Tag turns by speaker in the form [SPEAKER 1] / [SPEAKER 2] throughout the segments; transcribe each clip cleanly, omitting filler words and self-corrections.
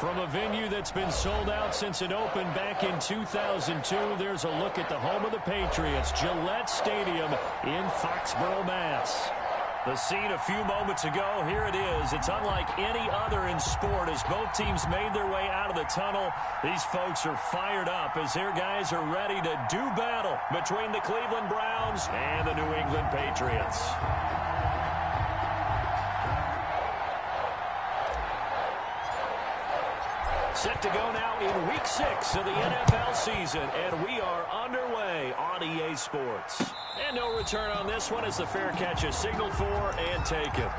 [SPEAKER 1] From a venue that's been sold out since it opened back in 2002, there's a look at the home of the Patriots, Gillette Stadium in Foxborough, Mass. The scene a few moments ago, here it is. It's unlike any other in sport as both teams made their way out of the tunnel. These folks are fired up as their guys are ready to do battle between the Cleveland Browns and the New England Patriots. Set to go now in Week 6 of the NFL season, and we are underway on EA Sports. And no return on this one as the fair catch is signaled for and taken.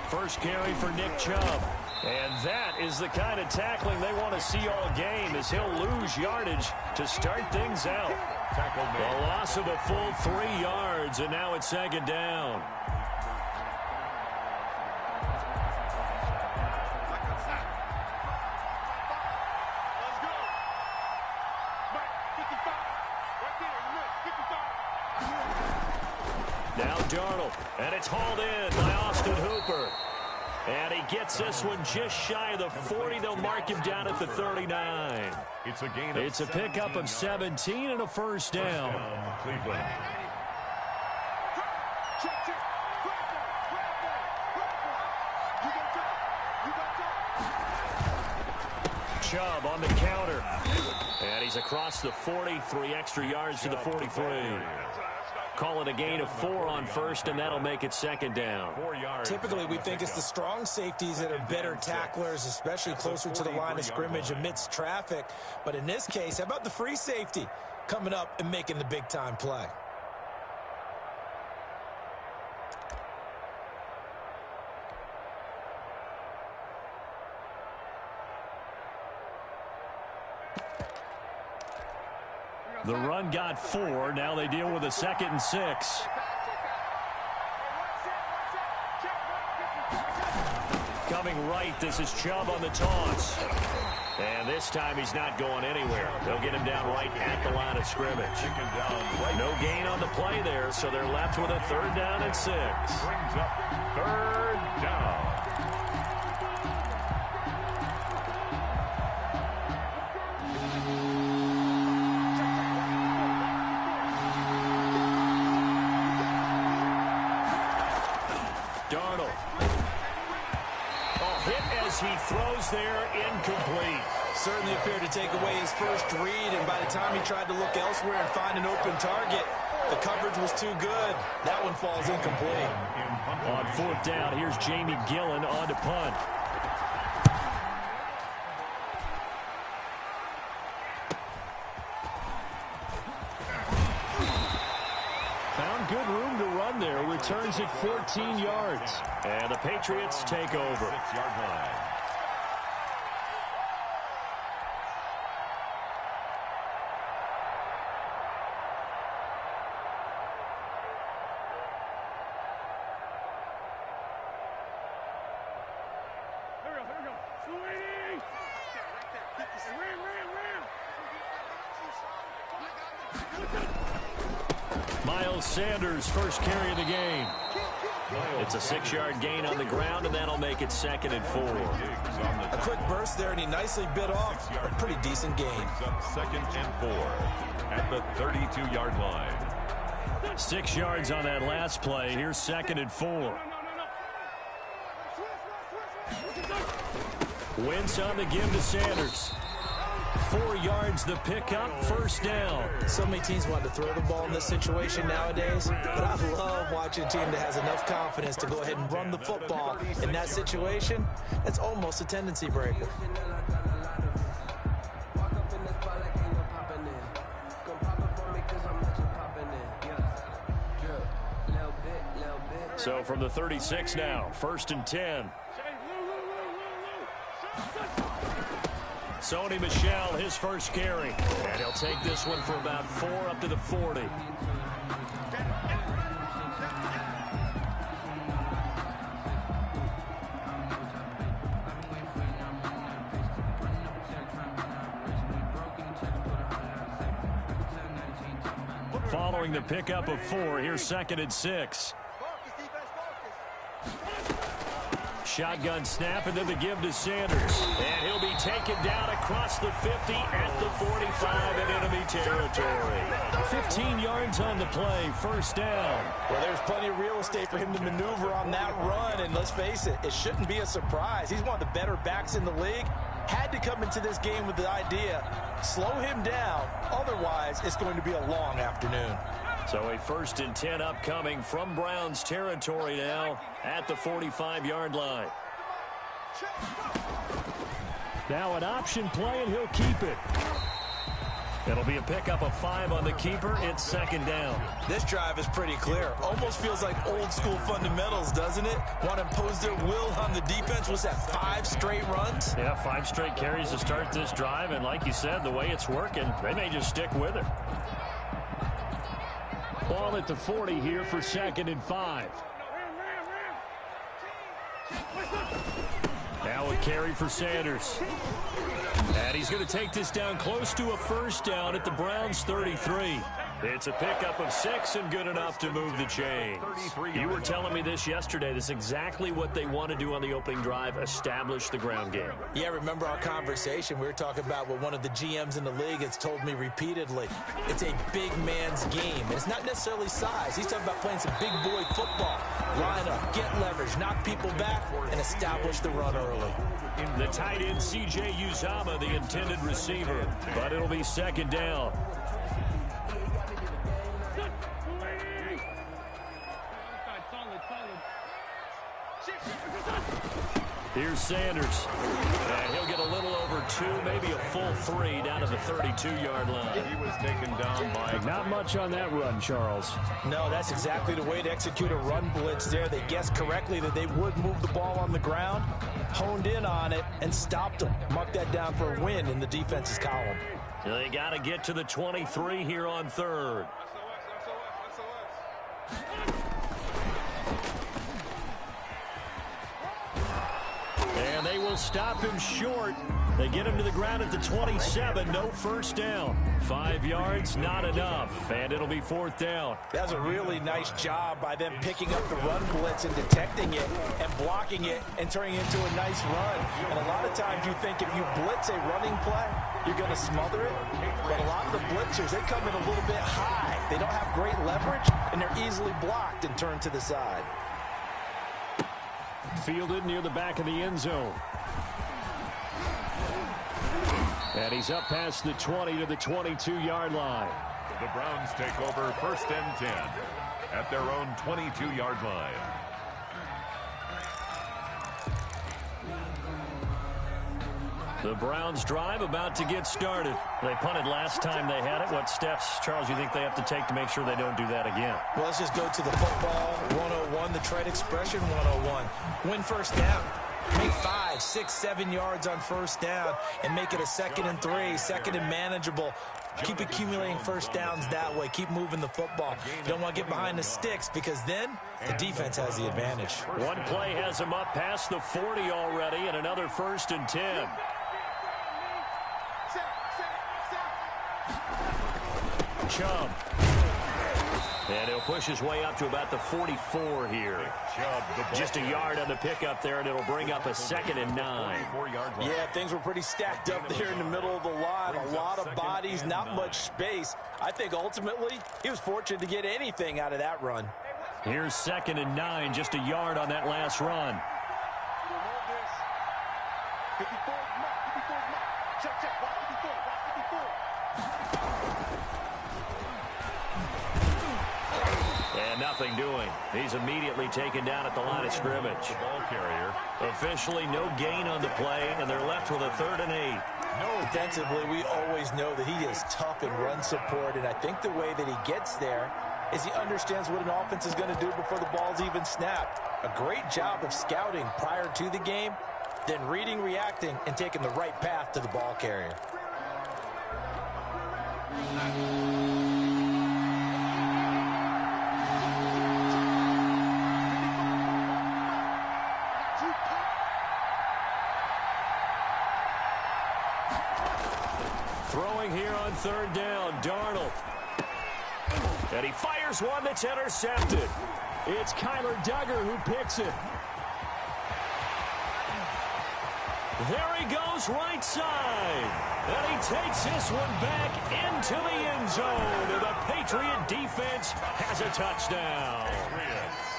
[SPEAKER 1] First carry for Nick Chubb. And that is the kind of tackling they want to see all game as he'll lose yardage to start things out. A loss of a full 3 yards, and now it's second down. Now Darnold, and it's hauled in by Austin Hooper. And he gets this one just shy of the 40. They'll mark him down at the 39. It's a pickup of 17 and a first down.
[SPEAKER 2] Cleveland.
[SPEAKER 1] Chubb on the counter. And he's across the 40, 3 extra yards to the 43. Call it a gain of 4 on first, and that'll make it second down.
[SPEAKER 3] Typically, we think it's the strong safeties that are better tacklers, especially closer to the line of scrimmage amidst traffic. But in this case, how about the free safety coming up and making the big-time play?
[SPEAKER 1] The run got 4. Now they deal with a 2nd and 6. Coming right, this is Chubb on the toss. And this time he's not going anywhere. They'll get him down right at the line of scrimmage. No gain on the play there, so they're left with a 3rd down and 6.
[SPEAKER 2] Brings up 3rd down.
[SPEAKER 1] He throws there, incomplete.
[SPEAKER 3] Certainly appeared to take away his first read, and by the time he tried to look elsewhere and find an open target, the coverage was too good. That one falls incomplete.
[SPEAKER 1] On 4th down, here's Jamie Gillen on to punt. Found good room to run there. Returns at 14 yards. And the Patriots take over.
[SPEAKER 2] 6-yard line.
[SPEAKER 1] Miles Sanders, first carry of the game. It's a 6-yard gain on the ground, and that'll make it 2nd and 4.
[SPEAKER 3] A quick burst there, and he nicely bit off a pretty decent gain.
[SPEAKER 2] 2nd and 4 at the 32-yard line.
[SPEAKER 1] 6 yards on that last play. Here's 2nd and 4. Wentz on the give to Sanders. 4 yards the pickup, first down.
[SPEAKER 3] So many teams want to throw the ball in this situation nowadays, but I love watching a team that has enough confidence to go ahead and run the football. In that situation, that's almost a tendency breaker.
[SPEAKER 1] So from the 36 now, 1st and 10. Sony Michel, his first carry. And he'll take this one for about 4 up to the 40. Following the pickup of 4, here's 2nd and 6. Shotgun snap, and then the give to Sanders. And he'll be taken down across the 50 at the 45 in enemy territory. 15 yards on the play, 1st down.
[SPEAKER 3] Well, there's plenty of real estate for him to maneuver on that run, and let's face it, it shouldn't be a surprise. He's one of the better backs in the league. Had to come into this game with the idea, slow him down, otherwise it's going to be a long afternoon.
[SPEAKER 1] So a 1st and 10 upcoming from Browns territory now at the 45-yard line. Now an option play, and he'll keep it. It'll be a pickup of 5 on the keeper. It's 2nd down.
[SPEAKER 3] This drive is pretty clear. Almost feels like old school fundamentals, doesn't it? Want to impose their will on the defense. Was that 5 straight runs?
[SPEAKER 1] Yeah, 5 straight carries to start this drive. And like you said, the way it's working, they may just stick with it. Ball at the 40 here for 2nd and 5. Now a carry for Sanders. And he's going to take this down close to a 1st down at the Browns 33. It's a pickup of 6 and good enough to move the chains. You were telling me this yesterday. This is exactly what they want to do on the opening drive, establish the ground game.
[SPEAKER 3] Yeah, remember our conversation? We were talking about what one of the GMs in the league has told me repeatedly. It's a big man's game. And it's not necessarily size. He's talking about playing some big boy football. Line up, get leverage, knock people back, and establish the run early.
[SPEAKER 1] The tight end, C.J. Uzama, the intended receiver. But it'll be 2nd down. Here's Sanders. And he'll get a little over 2, maybe a full 3 down to the 32-yard line.
[SPEAKER 2] He was taken down by...
[SPEAKER 1] Not much on that run, Charles.
[SPEAKER 3] No, that's exactly the way to execute a run blitz there. They guessed correctly that they would move the ball on the ground, honed in on it, and stopped them. Mark that down for a win in the defense's column.
[SPEAKER 1] They got to get to the 23 here on 3rd. And they will stop him short. They get him to the ground at the 27. No 1st down. 5 yards, not enough. And it'll be 4th down.
[SPEAKER 3] That was a really nice job by them picking up the run blitz and detecting it and blocking it and turning it into a nice run. And a lot of times you think if you blitz a running play, you're going to smother it. But a lot of the blitzers, they come in a little bit high. They don't have great leverage, and they're easily blocked and turned to the side.
[SPEAKER 1] Fielded near the back of the end zone. And he's up past the 20 to the 22-yard line.
[SPEAKER 2] The Browns take over 1st and 10 at their own 22-yard line.
[SPEAKER 1] The Browns drive about to get started. They punted last time they had it. What steps, Charles, you think they have to take to make sure they don't do that again?
[SPEAKER 3] Well, let's just go to the football 101, the trade expression 101. Win 1st down. Make 5, 6, 7 yards on 1st down and make it a 2nd and 3, 2nd and manageable. Keep accumulating 1st downs that way. Keep moving the football. You don't want to get behind the sticks because then the defense has the advantage.
[SPEAKER 1] One play has him up past the 40 already and another 1st and 10. Chubb. And he'll push his way up to about the 44 here. Just a yard on the pickup there, and it'll bring up a 2nd and 9.
[SPEAKER 3] Yeah, things were pretty stacked up there in the middle of the line. A lot of bodies, not much space. I think ultimately he was fortunate to get anything out of that run.
[SPEAKER 1] Here's 2nd and 9, just a yard on that last run. And nothing doing. He's immediately taken down at the line of scrimmage.
[SPEAKER 2] The ball carrier.
[SPEAKER 1] Officially no gain on the play, and they're left with a 3rd and 8.
[SPEAKER 3] No, defensively, we always know that he is tough in run support, and I think the way that he gets there is he understands what an offense is going to do before the ball's even snapped. A great job of scouting prior to the game, then reading, reacting, and taking the right path to the ball carrier.
[SPEAKER 1] Throwing here on third down, Darnold. And he fires one that's intercepted. It's Kyler Duggar who picks it. There he goes right side. And he takes this one back into the end zone. And the Patriot defense has a touchdown.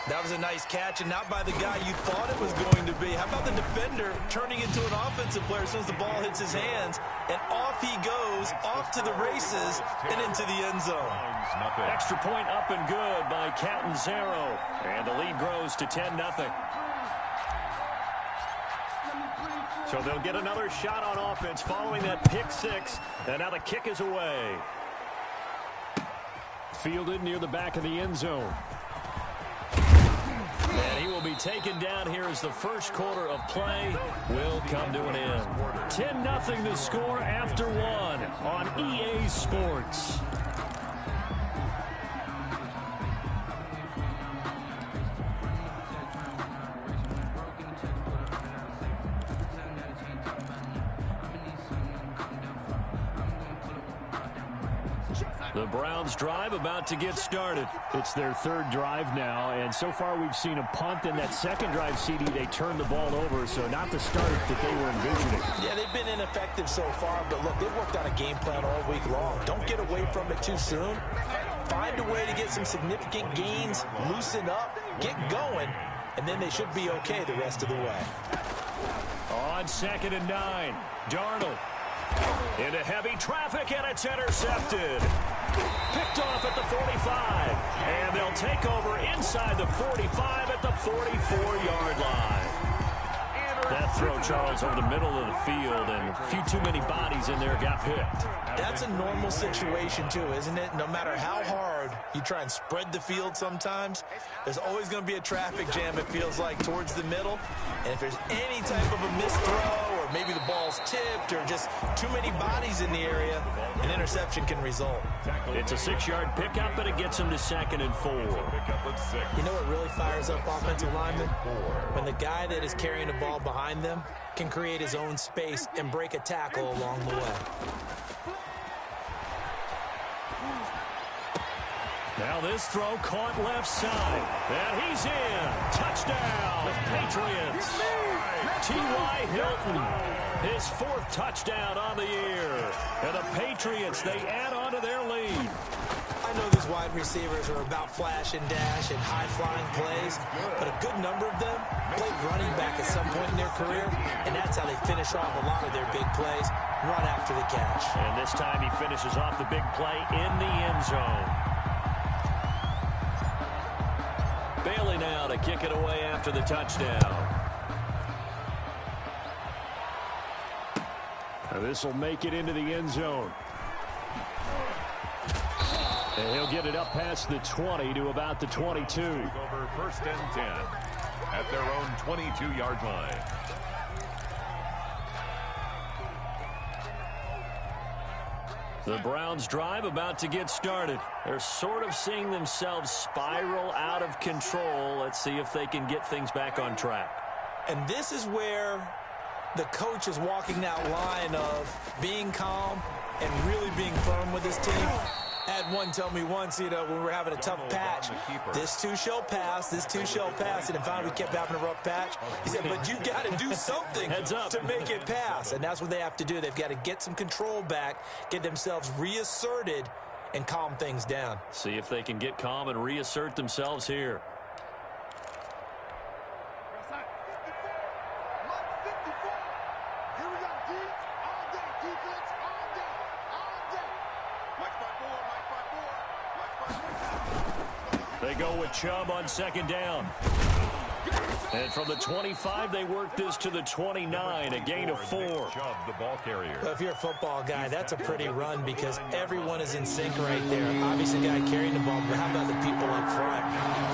[SPEAKER 3] That was a nice catch, and not by the guy you thought it was going to be. How about the defender turning into an offensive player as soon as the ball hits his hands, and off he goes, off to the races, and into the end zone.
[SPEAKER 1] Extra point up and good by Catanzaro, and the lead grows to 10-0. So they'll get another shot on offense following that pick six, and now the kick is away. Fielded near the back of the end zone. And he will be taken down here as the first quarter of play will come to an end. 10-0 the score after one on EA Sports. The Browns drive about to get started. It's their third drive now, and so far we've seen a punt. In that second drive, CD, they turned the ball over, so not the start that they were envisioning.
[SPEAKER 3] Yeah, they've been ineffective so far, but look, they've worked on a game plan all week long. Don't get away from it too soon. Find a way to get some significant gains, loosen up, get going, and then they should be okay the rest of the way.
[SPEAKER 1] On 2nd and 9, Darnold. Into heavy traffic, and it's intercepted. Picked off at the 45. And they'll take over inside the 45 at the 44-yard line. That throw, Charles, over the middle of the field, and a few too many bodies in there got picked.
[SPEAKER 3] That's a normal situation, too, isn't it? No matter how hard you try and spread the field sometimes, there's always going to be a traffic jam, it feels like, towards the middle. And if there's any type of a missed throw, or maybe the ball's tipped, or just too many bodies in the area, an interception can result.
[SPEAKER 1] It's a 6-yard pickup, and it gets him to 2nd and 4.
[SPEAKER 3] You know what really fires up offensive linemen? When the guy that is carrying the ball behind them can create his own space and break a tackle along the way.
[SPEAKER 1] Now this throw caught left side. And he's in. Touchdown, Patriots. T.Y. Hilton, his 4th touchdown on the year. And the Patriots, they add on to their lead.
[SPEAKER 3] I know these wide receivers are about flash and dash and high-flying plays, but a good number of them played running back at some point in their career, and that's how they finish off a lot of their big plays, run after the catch.
[SPEAKER 1] And this time he finishes off the big play in the end zone. Bailey now to kick it away after the touchdown. Now this will make it into the end zone. And he'll get it up past the 20 to about the 22.
[SPEAKER 2] Over 1st and 10 at their own 22-yard line.
[SPEAKER 1] The Browns drive about to get started. They're sort of seeing themselves spiral out of control. Let's see if they can get things back on track.
[SPEAKER 3] And this is where the coach is walking that line of being calm and really being firm with his team. I had one tell me once, you know, when we were having a tough patch, this too shall pass, this too shall pass. And finally we kept having a rough patch. He said, but you got to do something to make it pass. And that's what they have to do. They've got to get some control back, get themselves reasserted, and calm things down.
[SPEAKER 1] See if they can get calm and reassert themselves here. They go with Chubb on 2nd down. And from the 25, they work this to the 29, a gain of 4.
[SPEAKER 2] The ball carrier.
[SPEAKER 3] Well, if you're a football guy, that's a pretty run because everyone is in sync right there. Obviously, the guy carrying the ball, but how about the people up front?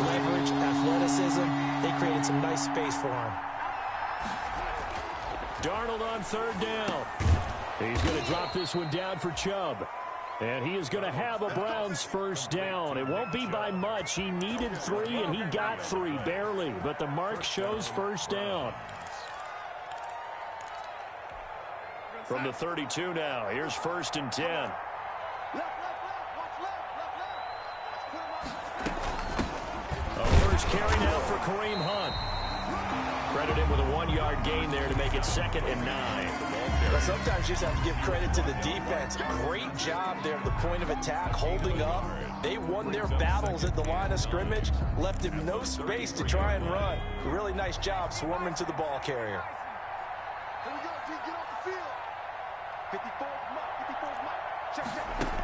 [SPEAKER 3] Leverage, athleticism, they created some nice space for him.
[SPEAKER 1] Darnold on third down. He's going to drop this one down for Chubb. And he is going to have a Browns first down. It won't be by much. He needed 3, and he got 3, barely. But the mark shows first down. From the 32 now, here's 1st and 10. A first carry now for Kareem Hunt. Credit him with a 1-yard gain there to make it 2nd and 9.
[SPEAKER 3] Well, sometimes you just have to give credit to the defense. Great job there at the point of attack, holding up. They won their battles at the line of scrimmage, left him no space to try and run. Really nice job swarming to the ball carrier.
[SPEAKER 4] Here we go, G, get off the field. 54's mark, 54's mark. Check.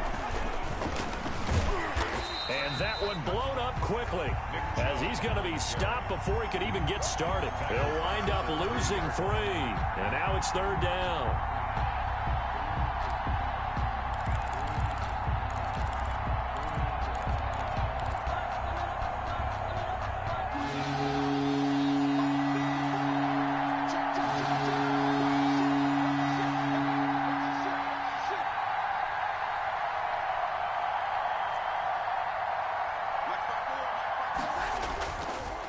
[SPEAKER 1] And that one blown up quickly as he's going to be stopped before he could even get started. He'll wind up losing 3, and now it's 3rd down.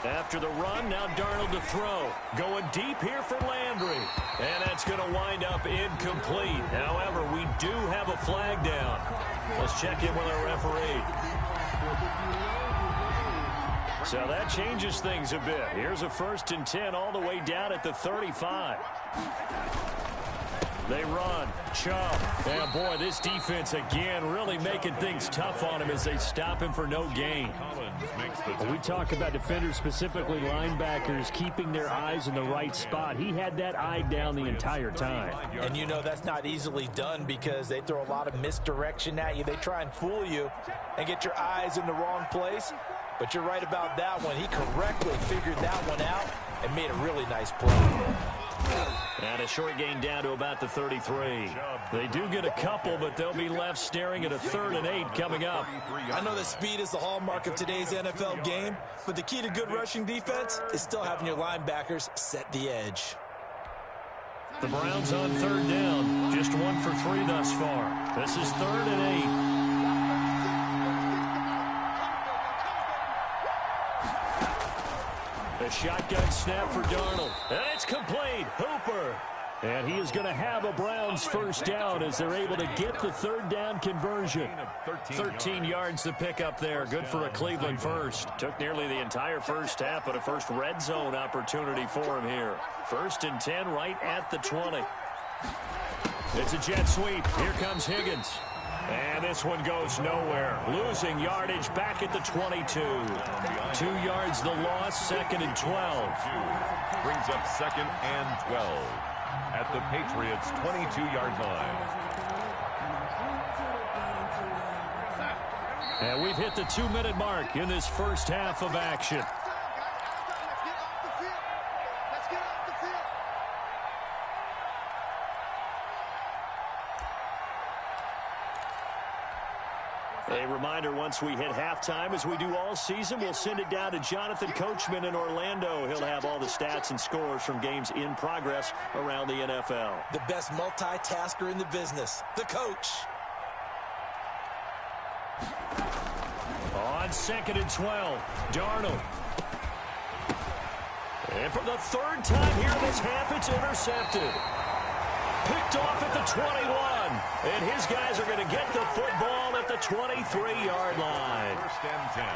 [SPEAKER 1] After the run, now Darnold to throw. Going deep here for Landry. And that's going to wind up incomplete. However, we do have a flag down. Let's check in with our referee. So that changes things a bit. Here's a 1st and 10 all the way down at the 35. They run. Chubb. And boy, this defense again really making things tough on him as they stop him for no gain. We talk about defenders, specifically linebackers, keeping their eyes in the right spot. He had that eye down the entire time.
[SPEAKER 3] And you know that's not easily done because they throw a lot of misdirection at you. They try and fool you and get your eyes in the wrong place. But you're right about that one. He correctly figured that one out and made a really nice play.
[SPEAKER 1] And a short gain down to about the 33. They do get a couple, but they'll be left staring at a 3rd and 8 coming up.
[SPEAKER 3] I know that speed is the hallmark of today's NFL game, but the key to good rushing defense is still having your linebackers set the edge.
[SPEAKER 1] The Browns on 3rd down. Just 1 for 3 thus far. This is 3rd and 8. A shotgun snap for Darnold. And it's complete. Hooper. And he is going to have a Browns first down as they're able to get the 3rd down conversion. 13 yards to pick up there. Good for a Cleveland first. Took nearly the entire first half, but a first red zone opportunity for him here. 1st and 10 right at the 20. It's a jet sweep. Here comes Higgins. And this one goes nowhere. Losing yardage back at the 22. 2 yards the loss, 2nd and 12.
[SPEAKER 2] Brings up 2nd and 12 at the Patriots' 22-yard line.
[SPEAKER 1] And we've hit the 2-minute mark in this first half of action. A reminder, once we hit halftime, as we do all season, we'll send it down to Jonathan Coachman in Orlando. He'll have all the stats and scores from games in progress around the NFL.
[SPEAKER 3] The best multitasker in the business, the coach.
[SPEAKER 1] On 2nd and 12, Darnold. And for the 3rd time here in this half, it's intercepted. Picked off at the 21. And his guys are going to get the football at the 23-yard line.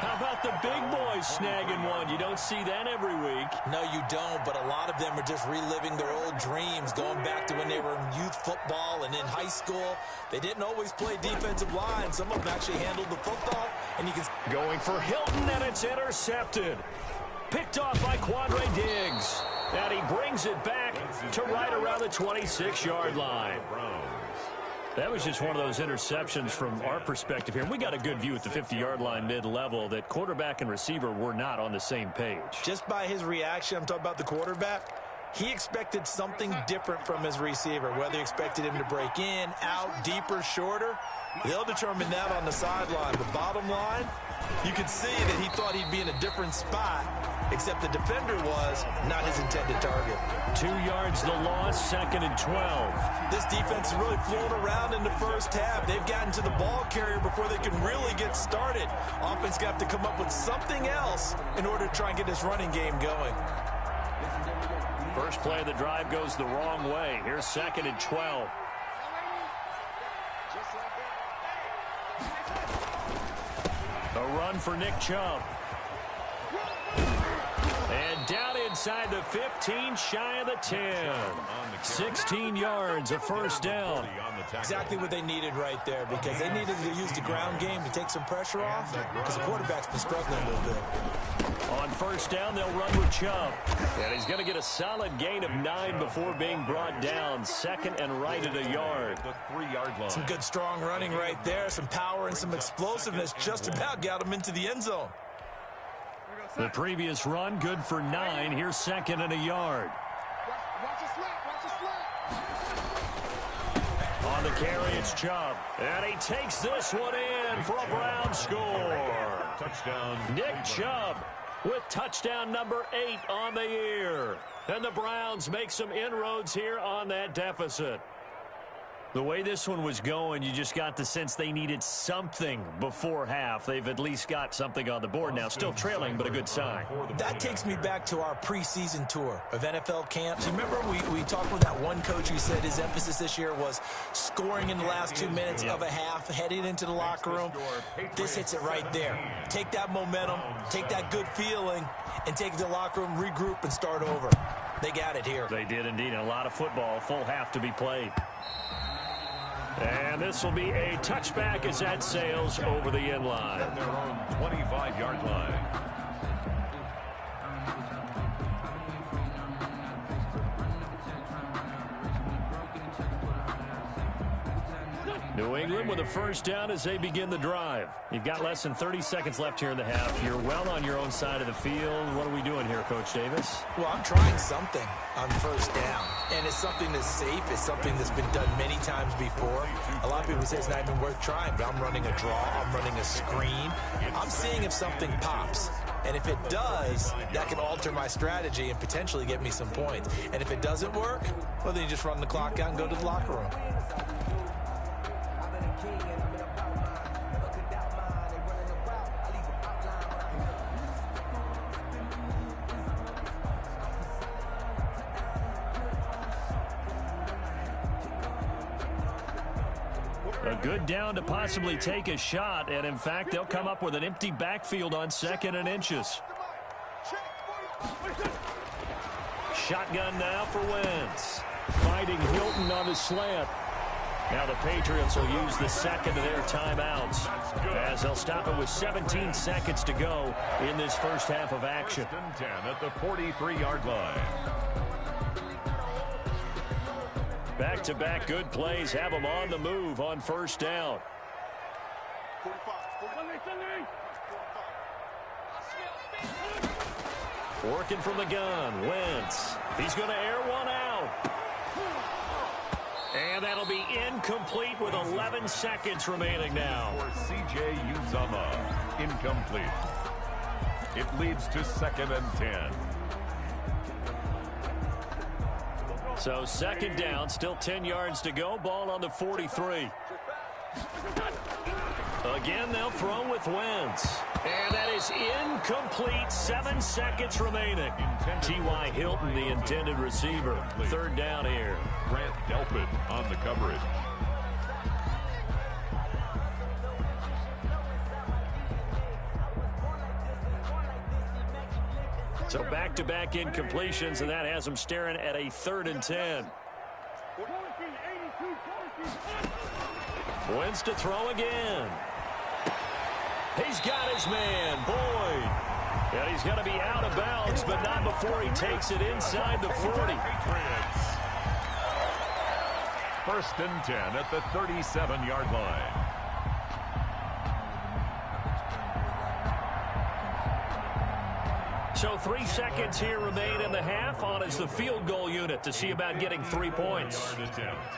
[SPEAKER 1] How about the big boys snagging one? You don't see that every week.
[SPEAKER 3] No, you don't, but a lot of them are just reliving their old dreams, going back to when they were in youth football and in high school. They didn't always play defensive line. Some of them actually handled the football. And you can
[SPEAKER 1] going for Hilton, and it's intercepted. Picked off by Quandre Diggs. And he brings it back to right around the 26-yard line. That was just one of those interceptions from our perspective here. And we got a good view at the 50-yard line mid-level that quarterback and receiver were not on the same page.
[SPEAKER 3] Just by his reaction, I'm talking about the quarterback, he expected something different from his receiver, whether he expected him to break in, out, deeper, shorter. They'll determine that on the sideline. The bottom line, you could see that he thought he'd be in a different spot, except the defender was not his intended target.
[SPEAKER 1] 2 yards the loss, 2nd and 12.
[SPEAKER 3] This defense is really flown around in the first half. They've gotten to the ball carrier before they can really get started. Offense got to come up with something else in order to try and get this running game going.
[SPEAKER 1] First play of the drive goes the wrong way. Here's 2nd and 12. A run for Nick Chubb. And down inside the 15, shy of the 10. 16 yards, a first down.
[SPEAKER 3] Exactly what they needed right there, because they needed to use the ground game to take some pressure off, because the quarterback's been struggling a little bit.
[SPEAKER 1] On first down, they'll run with Chubb. And he's going to get a solid gain of 9 before being brought down. 2nd and right at a yard.
[SPEAKER 2] The 3-yard line.
[SPEAKER 3] Some good strong running right there, some power and some explosiveness. Just about got him into the end zone.
[SPEAKER 1] The previous run, good for 9. Here's 2nd and a yard.
[SPEAKER 4] Watch your slap. Watch your slap.
[SPEAKER 1] On the carry, it's Chubb. And he takes this one in for a Brown score.
[SPEAKER 2] Touchdown.
[SPEAKER 1] Nick Chubb with touchdown number 8 on the year. And the Browns make some inroads here on that deficit. The way this one was going, you just got the sense they needed something before half. They've at least got something on the board now. Still trailing, but a good sign.
[SPEAKER 3] That takes me back to our preseason tour of NFL camps. You remember we talked with that one coach who said his emphasis this year was scoring in the last 2 minutes of a half, heading into the locker room. This hits it right there. Take that momentum, take that good feeling, and take it to the locker room, regroup, and start over. They got it here.
[SPEAKER 1] They did indeed, and a lot of football, full half to be played. And this will be a touchback as that sails over the end line.
[SPEAKER 2] At their own 25-yard line.
[SPEAKER 1] New England with a first down as they begin the drive. You've got less than 30 seconds left here in the half. You're well on your own side of the field. What are we doing here, Coach Davis?
[SPEAKER 3] Well, I'm trying something on first down, and it's something that's safe. It's something that's been done many times before. A lot of people say it's not even worth trying, but I'm running a draw. I'm running a screen. I'm seeing if something pops. And if it does, that can alter my strategy and potentially get me some points. And if it doesn't work, well, then you just run the clock out and go to the locker room.
[SPEAKER 1] A good down to possibly take a shot, and in fact, they'll come up with an empty backfield on 2nd and inches. Shotgun now for Wentz. Fighting Hilton on the slant. Now the Patriots will use the second of their timeouts as they'll stop it with 17 seconds to go in this first half of action.
[SPEAKER 2] 1st and 10 at the 43-yard line.
[SPEAKER 1] Back-to-back good plays have them on the move on first down.
[SPEAKER 4] 45.
[SPEAKER 1] Working from the gun, Wentz. He's going to air one out. And that'll be incomplete with 11 seconds remaining now.
[SPEAKER 2] For C.J. Uzama, incomplete. It leads to 2nd and 10.
[SPEAKER 1] So 2nd down, still 10 yards to go. Ball on the 43. Again, they'll throw with Wentz. And that is incomplete. 7 seconds remaining. T.Y. Hilton, the intended receiver. 3rd down here.
[SPEAKER 2] Grant Delpit on the coverage.
[SPEAKER 1] So back-to-back incompletions, and that has them staring at a 3rd and 10. Wentz to throw again. He's got his man, Boyd. And he's going to be out of bounds, but not before he takes it inside the 40.
[SPEAKER 2] First and 10 at the 37-yard line.
[SPEAKER 1] So 3 seconds here remain in the half. On is the field goal unit to see about getting 3 points.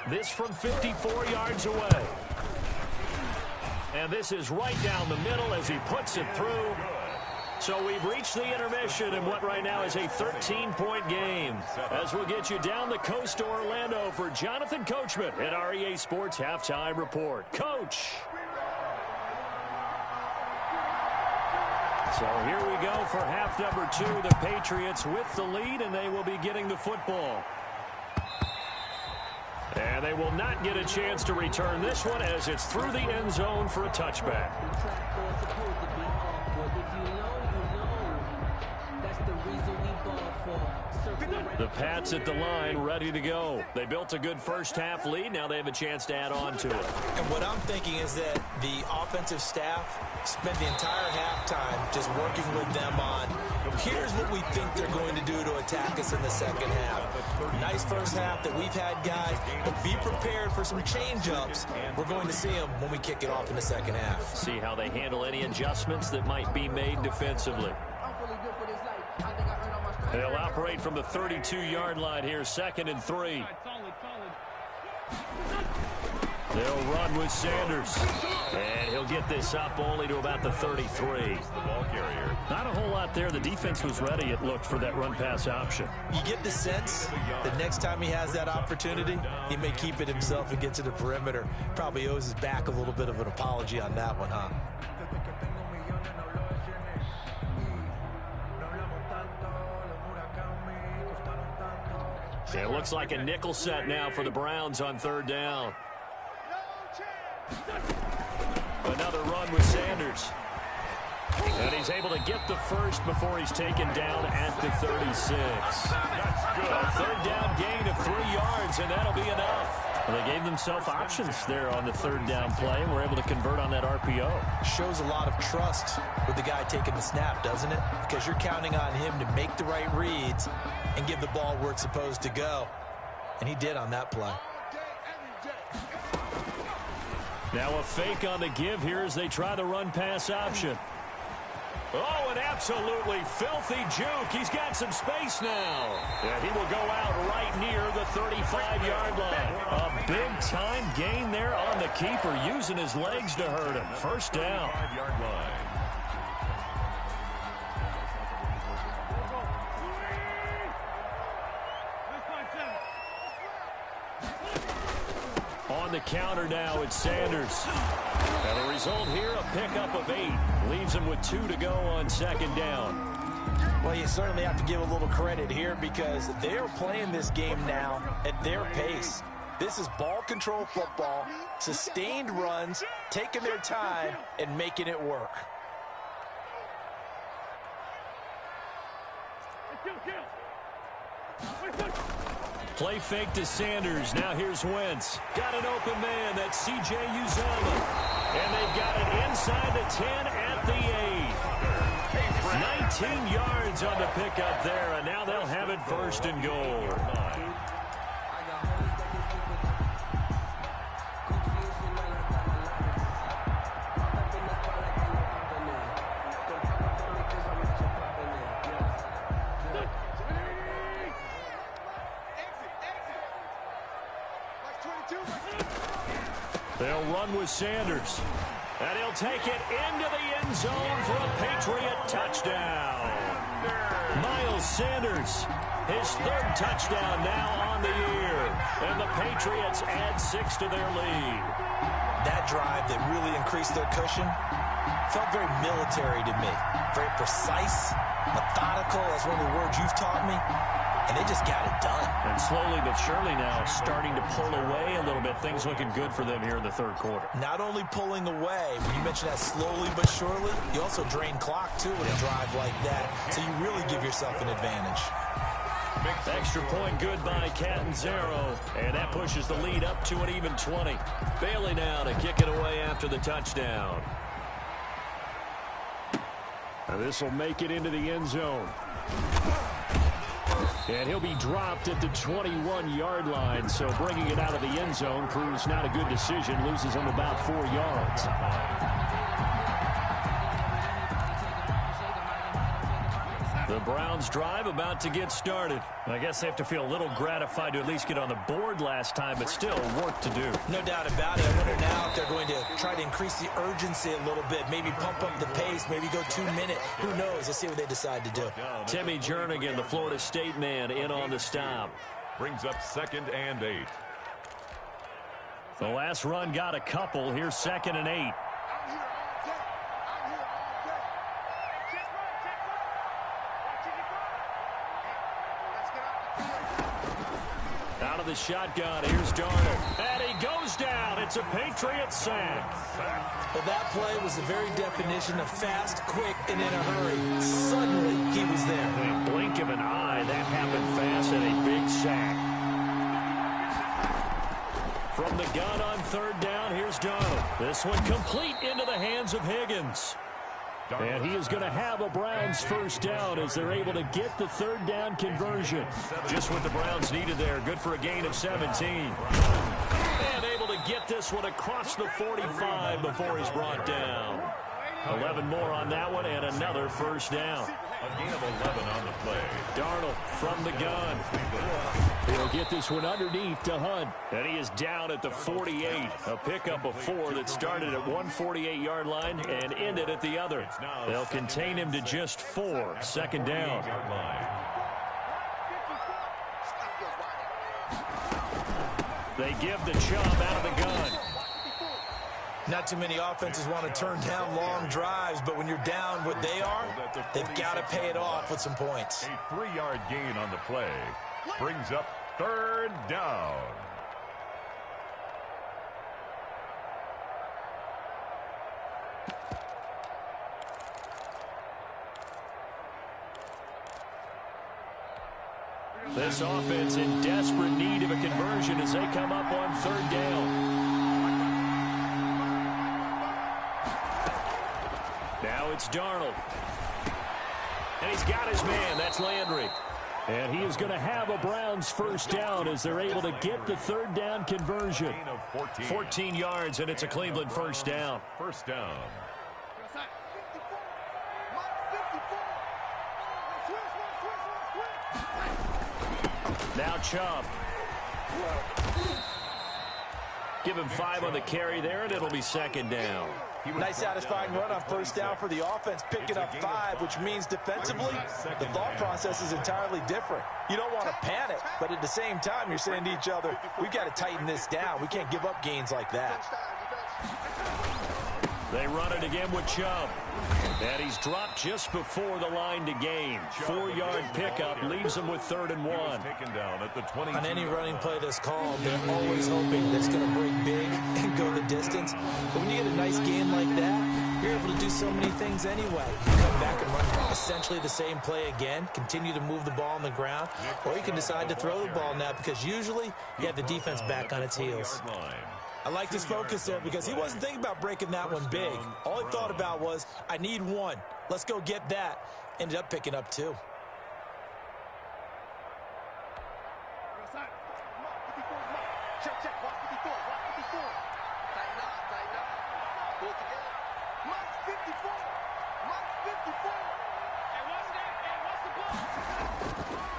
[SPEAKER 1] This from 54 yards away. And this is right down the middle as he puts it through. So we've reached the intermission in what right now is a 13-point game. As we'll get you down the coast to Orlando for Jonathan Coachman at our EA Sports Halftime Report. Coach. So here we go for half number 2. The Patriots with the lead, and they will be getting the football. And they will not get a chance to return this one as it's through the end zone for a touchback. The Pats at the line, ready to go. They built a good first-half lead. Now they have a chance to add on to it.
[SPEAKER 3] And what I'm thinking is that the offensive staff spent the entire halftime just working with them on, here's what we think they're going to do to attack us in the second half. Nice first half that we've had, guys, but be prepared for some change-ups. We're going to see them when we kick it off in the second half.
[SPEAKER 1] See how they handle any adjustments that might be made defensively. They'll operate from the 32-yard line here, 2nd and 3. They'll run with Sanders. And he'll get this up only to about the 33.
[SPEAKER 2] The ball carrier.
[SPEAKER 1] Not a whole lot there. The defense was ready, it looked, for that run-pass option.
[SPEAKER 3] You get the sense that next time he has that opportunity, he may keep it himself and get to the perimeter. Probably owes his back a little bit of an apology on that one, huh?
[SPEAKER 1] It looks like a nickel set now for the Browns on 3rd down. Another run with Sanders. And he's able to get the first before he's taken down at the 36. A 3rd down gain of 3 yards, and that'll be enough. Well, they gave themselves options there on the 3rd down play, and were able to convert on that RPO.
[SPEAKER 3] Shows a lot of trust with the guy taking the snap, doesn't it? Because you're counting on him to make the right reads and give the ball where it's supposed to go. And he did on that play.
[SPEAKER 1] Now a fake on the give here as they try the run-pass option. Oh, an absolutely filthy juke. He's got some space now. And he will go out right near the 35-yard line. A big-time gain there on the keeper, using his legs to hurt him. First down.
[SPEAKER 2] 5-yard line.
[SPEAKER 1] On the counter now, it's Sanders. And the result here, a pickup of 8. Leaves him with 2 to go on 2nd down.
[SPEAKER 3] Well, you certainly have to give a little credit here because they're playing this game now at their pace. This is ball control football, sustained runs, taking their time, and making it work.
[SPEAKER 1] Play fake to Sanders. Now here's Wentz. Got an open man. That's C.J. Uzomah. And they've got it inside the 10 at the 8. 19 yards on the pickup there, and now they'll have it 1st and goal. They'll run with Sanders. And he'll take it into the end zone for a Patriot touchdown. Miles Sanders, his 3rd touchdown now on the year. And the Patriots add 6 to their lead.
[SPEAKER 3] That drive that really increased their cushion felt very military to me. Very precise, methodical. That's one of the words you've taught me. And they just got it done.
[SPEAKER 1] And slowly but surely now starting to pull away a little bit. Things looking good for them here in the 3rd quarter. Not
[SPEAKER 3] only pulling away, when you mention that slowly but surely, you also drain clock too in a drive like that. So you really give yourself an advantage.
[SPEAKER 1] Extra point good by Catanzaro. And that pushes the lead up to an even 20. Bailey now to kick it away after the touchdown. And this will make it into the end zone. And he'll be dropped at the 21-yard line. So bringing it out of the end zone proves not a good decision. Loses him about 4 yards. The Browns drive about to get started. I guess they have to feel a little gratified to at least get on the board last time, but still work to do.
[SPEAKER 3] No doubt about it. I wonder now if they're going to try to increase the urgency a little bit, maybe pump up the pace, maybe go 2-minute. Who knows? Let's see what they decide to do.
[SPEAKER 1] Timmy Jernigan, the Florida State man, in on the stop.
[SPEAKER 2] Brings up 2nd and 8.
[SPEAKER 1] The last run got a couple. Here's 2nd and 8. Out of the shotgun, here's Darnold. And he goes down. It's a Patriot sack.
[SPEAKER 3] Well, that play was the very definition of fast, quick, and in a hurry. Suddenly, he was there.
[SPEAKER 1] In a blink of an eye, that happened fast, and a big sack. From the gun on 3rd down, here's Darnold. This one complete into the hands of Higgins. And he is going to have a Browns first down as they're able to get the 3rd down conversion. Just what the Browns needed there. Good for a gain of 17. And able to get this one across the 45 before he's brought down. 11 more on that one and another first down.
[SPEAKER 2] A gain of 11 on the play.
[SPEAKER 1] Darnold from the gun. He'll get this one underneath to Hunt. And he is down at the 48. A pickup of 4 that started at 148-yard line and ended at the other. They'll contain him to just 4. 2nd down. They give the Chubb out of the gun.
[SPEAKER 3] Not too many offenses want to turn down long drives, but when you're down what they are, they've got to pay it off with some points.
[SPEAKER 2] A 3-yard gain on the play. Brings up 3rd down.
[SPEAKER 1] This offense in desperate need of a conversion as they come up on 3rd down. Now it's Darnold. And he's got his man. That's Landry. And he is going to have a Browns first down as they're able to get the 3rd down conversion. 14 yards, and it's a Cleveland first down.
[SPEAKER 2] First down.
[SPEAKER 1] Now Chubb. Give him 5 on the carry there, and it'll be 2nd down.
[SPEAKER 3] Nice satisfying run on first down for the offense, picking up 5, which means defensively, the thought process is entirely different. You don't want to panic, but at the same time, you're saying to each other, we've got to tighten this down. We can't give up gains like that.
[SPEAKER 1] They run it again with Chubb. And he's dropped just before the line to gain. 4-yard pickup leaves him with 3rd and 1.
[SPEAKER 2] Taken down at the 20.
[SPEAKER 3] On any running play that's called, they're always hoping that it's going to break big and go the distance. But when you get a nice game like that, you're able to do so many things anyway. You come back and run essentially the same play again, continue to move the ball on the ground, or you can decide to throw the ball now because usually you have the defense back on its heels. I liked his focus there because he wasn't thinking about breaking that one big. All he thought about was, I need 1. Let's go get that. Ended up picking up 2.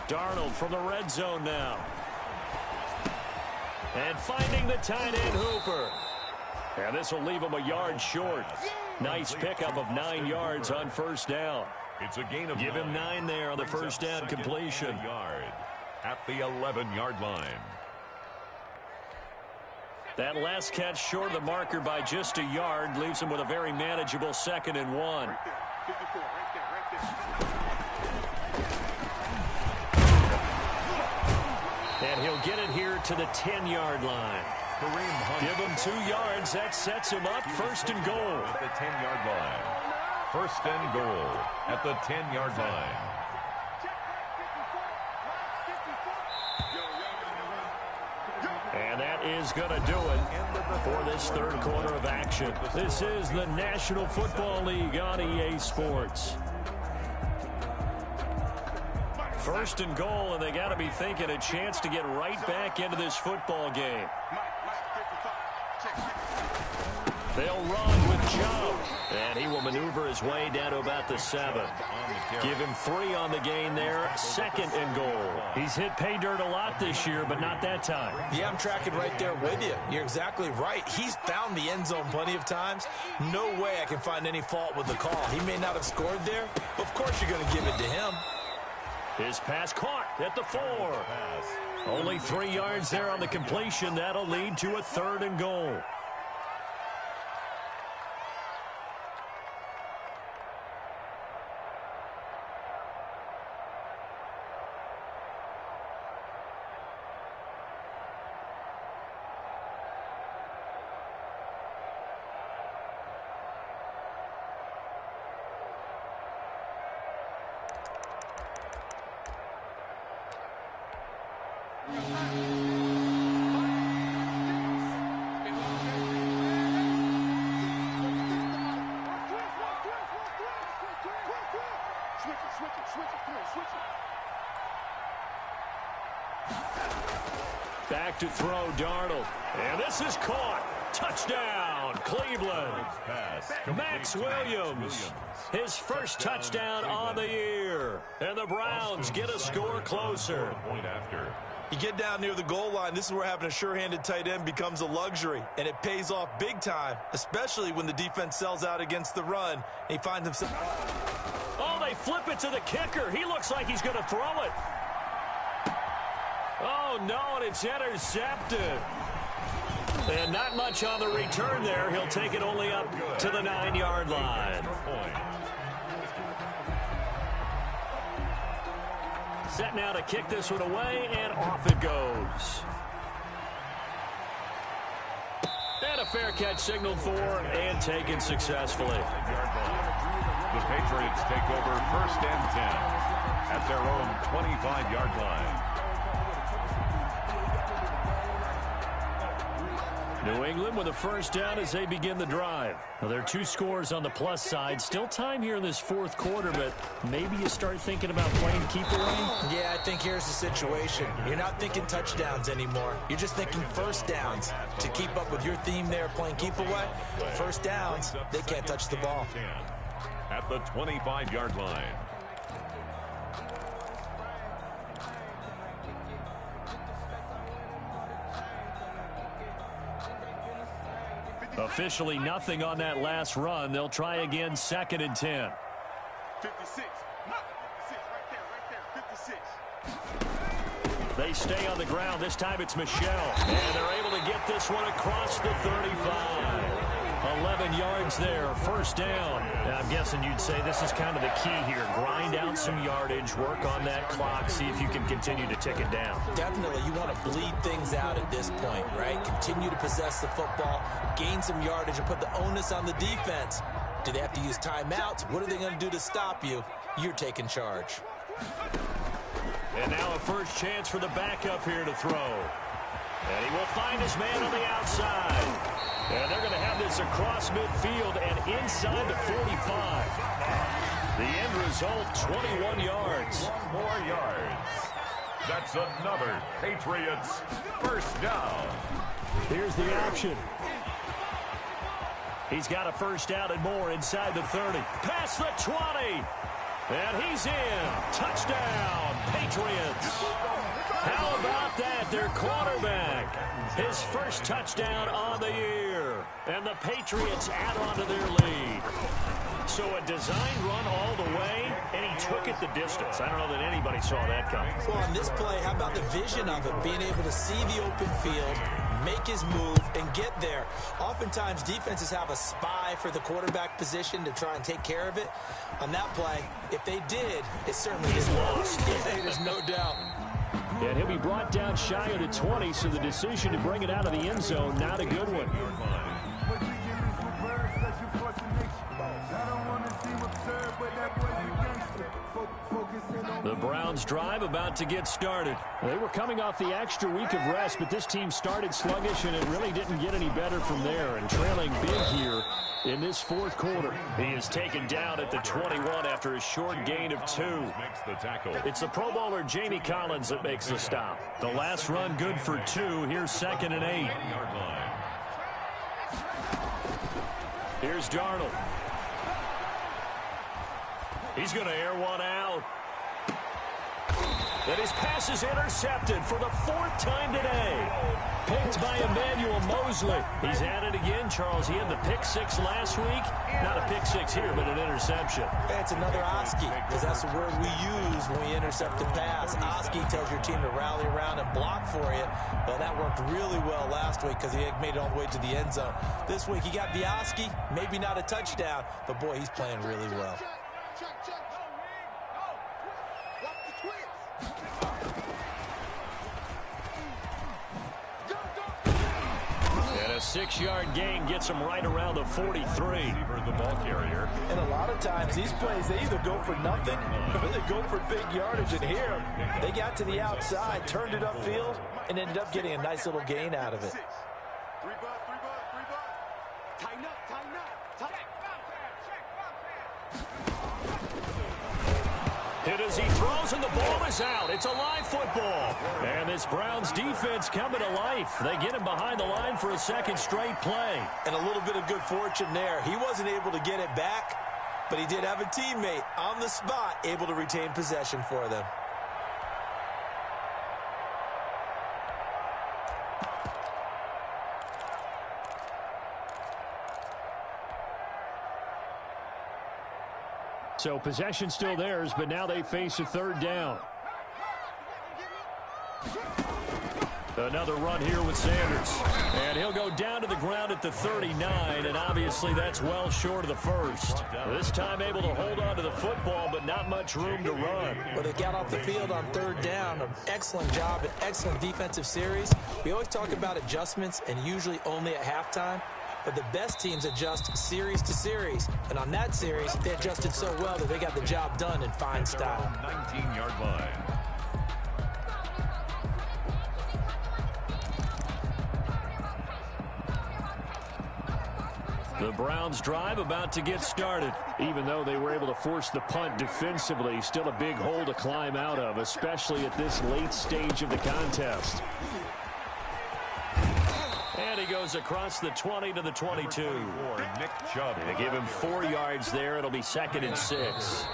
[SPEAKER 1] Darnold from the red zone now. And finding the tight end Hooper. And this will leave him a yard short. Nice pickup of 9 yards on first down.
[SPEAKER 2] It's a gain of
[SPEAKER 1] Give him 9 there on the first down completion.
[SPEAKER 2] Yard at the 11-yard line.
[SPEAKER 1] That last catch short of the marker by just a yard leaves him with a very manageable 2nd and 1. And he'll get it here to the 10-yard line. Give him 2 yards. That sets him up 1st and goal.
[SPEAKER 2] At the 10-yard line. 1st and goal at the 10-yard line.
[SPEAKER 1] And that is going to do it for this 3rd quarter of action. This is the National Football League on EA Sports. First and goal, and they got to be thinking a chance to get right back into this football game. They'll run with Joe, and he will maneuver his way down to about the 7. Give him 3 on the gain there, second and goal. He's hit pay dirt a lot this year, but not that time.
[SPEAKER 3] Yeah, I'm tracking right there with you. You're exactly right. He's found the end zone plenty of times. No way I can find any fault with the call. He may not have scored there, but of course you're going to give it to him.
[SPEAKER 1] His pass caught at the 4. Only 3 yards there on the completion. That'll lead to a 3rd and goal. Back to throw, Darnold. And this is caught. Touchdown, Cleveland. Max Williams, his first touchdown on the year. And the Browns get a score closer.
[SPEAKER 3] You get down near the goal line, this is where having a sure-handed tight end becomes a luxury, and it pays off big time, especially when the defense sells out against the run, and he finds himself...
[SPEAKER 1] Oh, they flip it to the kicker. He looks like he's going to throw it. Oh, no, and it's intercepted. And not much on the return there. He'll take it only up to the 9-yard line. Set now to kick this one away, and off it goes. And a fair catch signaled for and taken successfully.
[SPEAKER 2] The Patriots take over 1st and 10 at their own 25-yard line.
[SPEAKER 1] New England with a first down as they begin the drive. Now, there are 2 scores on the plus side. Still time here in this 4th quarter, but maybe you start thinking about playing keep away?
[SPEAKER 3] Yeah, I think here's the situation. You're not thinking touchdowns anymore. You're just thinking first downs. To keep up with your theme there, playing keep away, first downs, they can't touch the ball.
[SPEAKER 2] At the 25-yard line.
[SPEAKER 1] Officially nothing on that last run. They'll try again, 2nd and 10.
[SPEAKER 4] 56. Right there. 56.
[SPEAKER 1] They stay on the ground. This time it's Michelle. And they're able to get this one across the 35. 11 yards there, first down. Now, I'm guessing you'd say this is kind of the key here. Grind out some yardage, work on that clock, see if you can continue to tick it down.
[SPEAKER 3] Definitely, you want to bleed things out at this point, right? Continue to possess the football, gain some yardage, and put the onus on the defense. Do they have to use timeouts? What are they going to do to stop you? You're taking charge.
[SPEAKER 1] And now a first chance for the backup here to throw. And he will find his man on the outside. And they're going to have this across midfield and inside the 45. The end result, 21 yards.
[SPEAKER 2] 1 more yards. That's another Patriots first down.
[SPEAKER 1] Here's the option. He's got a first down and more inside the 30. Past the 20. And he's in. Touchdown, Patriots. How about that? Their quarterback. His first touchdown on the year. And the Patriots add on to their lead. So a design run all the way, and he took it the distance. I don't know that anybody saw that coming.
[SPEAKER 3] Well, on this play, how about the vision of it? Being able to see the open field, make his move, and get there. Oftentimes, defenses have a spy for the quarterback position to try and take care of it. On that play, if they did, it certainly is lost. There's no doubt.
[SPEAKER 1] And he'll be brought down shy of the 20, so the decision to bring it out of the end zone, not a good one. The Browns drive about to get started. They were coming off the extra week of rest, but this team started sluggish, and it really didn't get any better from there. And trailing big here in this fourth quarter. He is taken down at the 21 after a short gain of 2.
[SPEAKER 2] Makes the tackle.
[SPEAKER 1] It's the Pro Bowler Jamie Collins that makes the stop. The last run good for 2. Here's 2nd and 8.
[SPEAKER 2] Yard line.
[SPEAKER 1] Here's Darnold. He's going to air one out. And his pass is intercepted for the 4th time today. Picked by Emmanuel Mosley. He's at it again, Charles. He had the pick 6 last week. Not a pick 6 here, but an interception.
[SPEAKER 3] It's another Oski, because that's the word we use when we intercept a pass. Oski tells your team to rally around and block for you. Well, that worked really well last week because he made it all the way to the end zone. This week he got the Oski, maybe not a touchdown, but boy, he's playing really well.
[SPEAKER 1] And a 6-yard gain gets him right around the 43.
[SPEAKER 2] The ball carrier.
[SPEAKER 3] And a lot of times these plays, they either go for nothing or they go for big yardage. And here, they got to the outside, turned it upfield, and ended up getting a nice little gain out of it.
[SPEAKER 4] 3 bucks. Tighten up.
[SPEAKER 1] Hit as he throws, and the ball is out. It's a live football. And this Browns defense coming to life. They get him behind the line for a 2nd straight play.
[SPEAKER 3] And a little bit of good fortune there. He wasn't able to get it back, but he did have a teammate on the spot able to retain possession for them.
[SPEAKER 1] So possession still theirs, but now they face a 3rd down. Another run here with Sanders. And he'll go down to the ground at the 39, and obviously that's well short of the 1st. This time able to hold on to the football, but not much room to run.
[SPEAKER 3] Well, they got off the field on 3rd down. An excellent job, an excellent defensive series. We always talk about adjustments, and usually only at halftime. But the best teams adjust series to series. And on that series, they adjusted so well that they got the job done in fine style.
[SPEAKER 2] 19-yard line.
[SPEAKER 1] The Browns drive about to get started. Even though they were able to force the punt defensively, still a big hole to climb out of, especially at this late stage of the contest. And he goes across the 20 to the 22.
[SPEAKER 2] Nick Chubb.
[SPEAKER 1] They give him 4 yards there. It'll be 2nd and 6.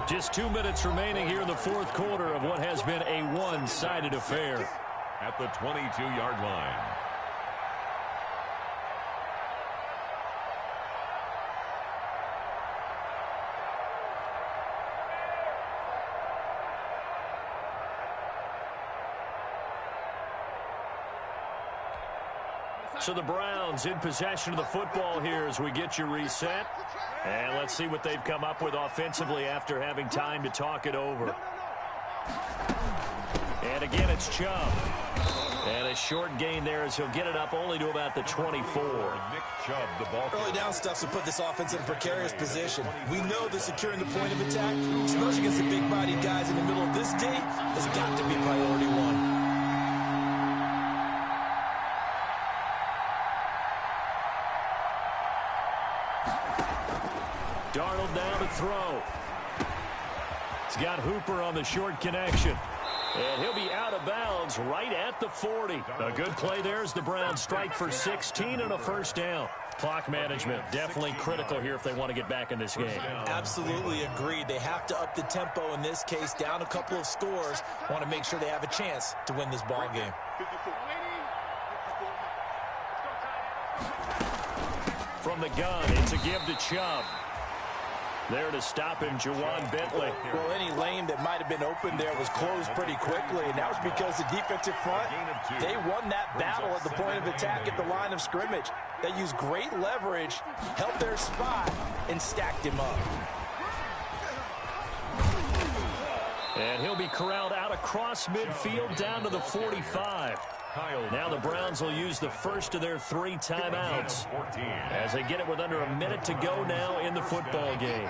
[SPEAKER 1] Just 2 minutes remaining here in the 4th quarter of what has been a one-sided affair.
[SPEAKER 2] At the 22-yard line.
[SPEAKER 1] So the Browns in possession of the football here as we get you reset. And let's see what they've come up with offensively after having time to talk it over. And again, it's Chubb. And a short gain there as he'll get it up only to about the 24.
[SPEAKER 2] Nick Chubb, the ball.
[SPEAKER 3] Early down stuff's to put this offense in a precarious position. We know that securing the point of attack, especially against the big-bodied guys in the middle of this D, has got to be priority 1.
[SPEAKER 1] Darnold down to throw. He's got Hooper on the short connection. And he'll be out of bounds right at the 40. A good play there as the Browns strike for 16 and a 1st down. Clock management definitely critical here if they want to get back in this game.
[SPEAKER 3] Absolutely agreed. They have to up the tempo in this case, down a couple of scores. Want to make sure they have a chance to win this ball game.
[SPEAKER 1] From the gun, it's a give to Chubb. There to stop him, Juwan Bentley.
[SPEAKER 3] Well, any lane that might have been open there was closed pretty quickly, and that was because the defensive front, they won that battle at the point of attack at the line of scrimmage. They used great leverage, held their spot, and stacked him up.
[SPEAKER 1] And he'll be corralled out across midfield down to the 45. Now the Browns will use the first of their 3 timeouts as they get it with under a minute to go now in the football game.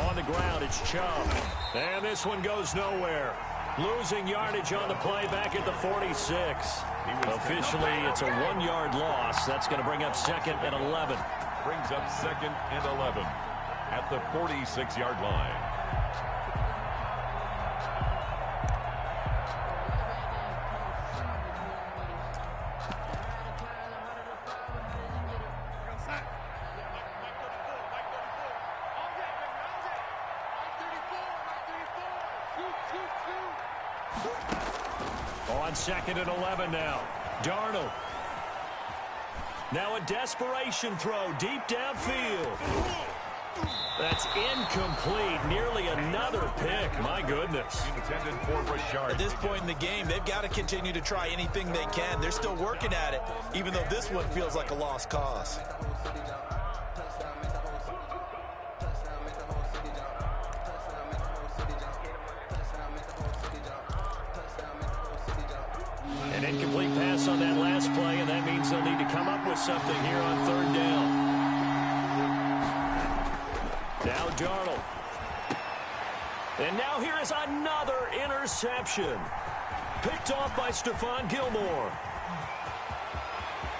[SPEAKER 1] On the ground. It's Chubb. And this one goes nowhere. Losing yardage on the play back at the 46. Officially, it's a 1-yard loss. That's going to bring up 2nd and 11.
[SPEAKER 2] Brings up 2nd and 11 at the 46-yard line.
[SPEAKER 1] On 2nd and 11 now. Darnold. Now a desperation throw deep downfield. That's incomplete. Nearly another pick. My goodness.
[SPEAKER 2] Intended for Rashard.
[SPEAKER 3] At this point in the game, they've got to continue to try anything they can. They're still working at it, even though this one feels like a lost cause.
[SPEAKER 1] An incomplete pass on that last play, and that means they'll need to come up with something here on 3rd down. Now Darnold. And now here is another interception. Picked off by Stephon Gilmore.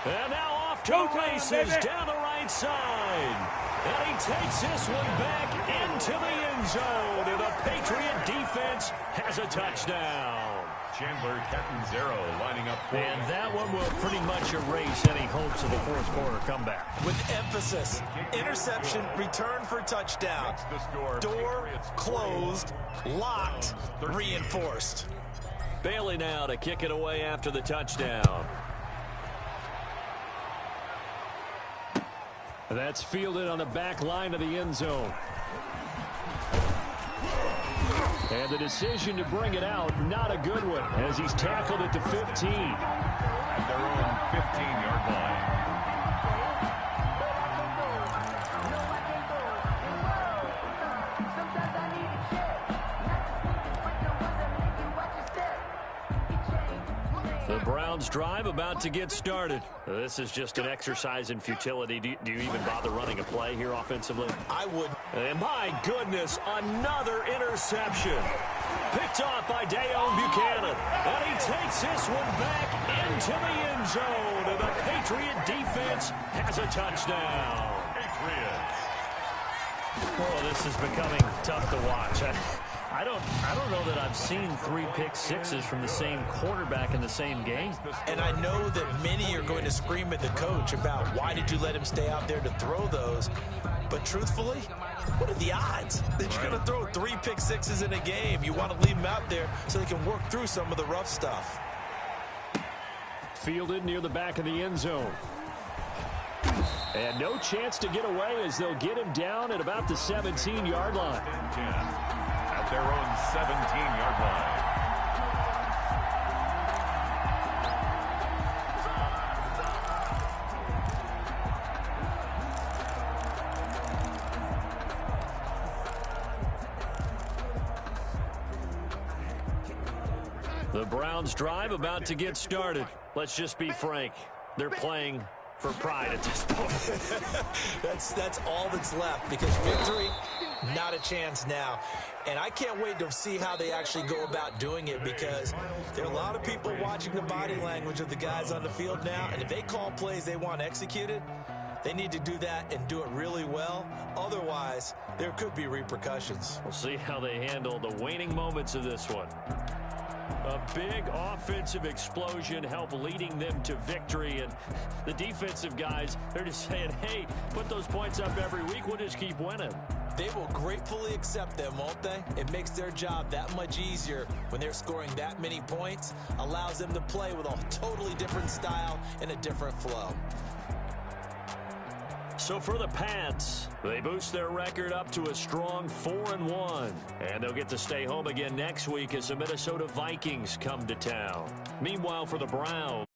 [SPEAKER 1] And now off to the races down the right side. And he takes this one back into the end zone. And the Patriot defense has a touchdown.
[SPEAKER 2] Chandler Catanzaro lining up for
[SPEAKER 1] And that one will pretty much erase any hopes of a 4th quarter comeback.
[SPEAKER 3] With emphasis, interception, return for touchdown. Door closed, locked, reinforced.
[SPEAKER 1] Bailey now to kick it away after the touchdown. That's fielded on the back line of the end zone. And the decision to bring it out, not a good one, as he's tackled at the 15.
[SPEAKER 2] at their own 15-yard line.
[SPEAKER 1] The Browns drive about to get started. This is just an exercise in futility. Do you even bother running a play here offensively?
[SPEAKER 3] I would.
[SPEAKER 1] And my goodness, another interception. Picked off by Dayon Buchanan. And he takes this one back into the end zone. And the Patriot defense has a touchdown.
[SPEAKER 2] Patriots.
[SPEAKER 1] Oh, this is becoming tough to watch. I don't know that I've seen 3 pick sixes from the same quarterback in the same game.
[SPEAKER 3] And I know that many are going to scream at the coach about why did you let him stay out there to throw those. But truthfully, what are the odds that you're going to throw 3 pick sixes in a game? You want to leave them out there so they can work through some of the rough stuff.
[SPEAKER 1] Fielded near the back of the end zone. And no chance to get away as they'll get him down at about the 17-yard line.
[SPEAKER 2] At their own 17-yard line.
[SPEAKER 1] The Browns drive about to get started. Let's just be frank. They're playing for pride at this point.
[SPEAKER 3] That's all that's left, because victory, not a chance now. And I can't wait to see how they actually go about doing it, because there are a lot of people watching the body language of the guys on the field now, and if they call plays they want executed, they need to do that and do it really well. Otherwise, there could be repercussions.
[SPEAKER 1] We'll see how they handle the waning moments of this one. A big offensive explosion helped leading them to victory, and the defensive guys, they're just saying, hey, put those points up every week, we'll just keep winning.
[SPEAKER 3] They will gratefully accept them, won't they? It makes their job that much easier when they're scoring that many points, allows them to play with a totally different style and a different flow.
[SPEAKER 1] So for the Pats, they boost their record up to a strong 4-1. And they'll get to stay home again next week as the Minnesota Vikings come to town. Meanwhile, for the Browns,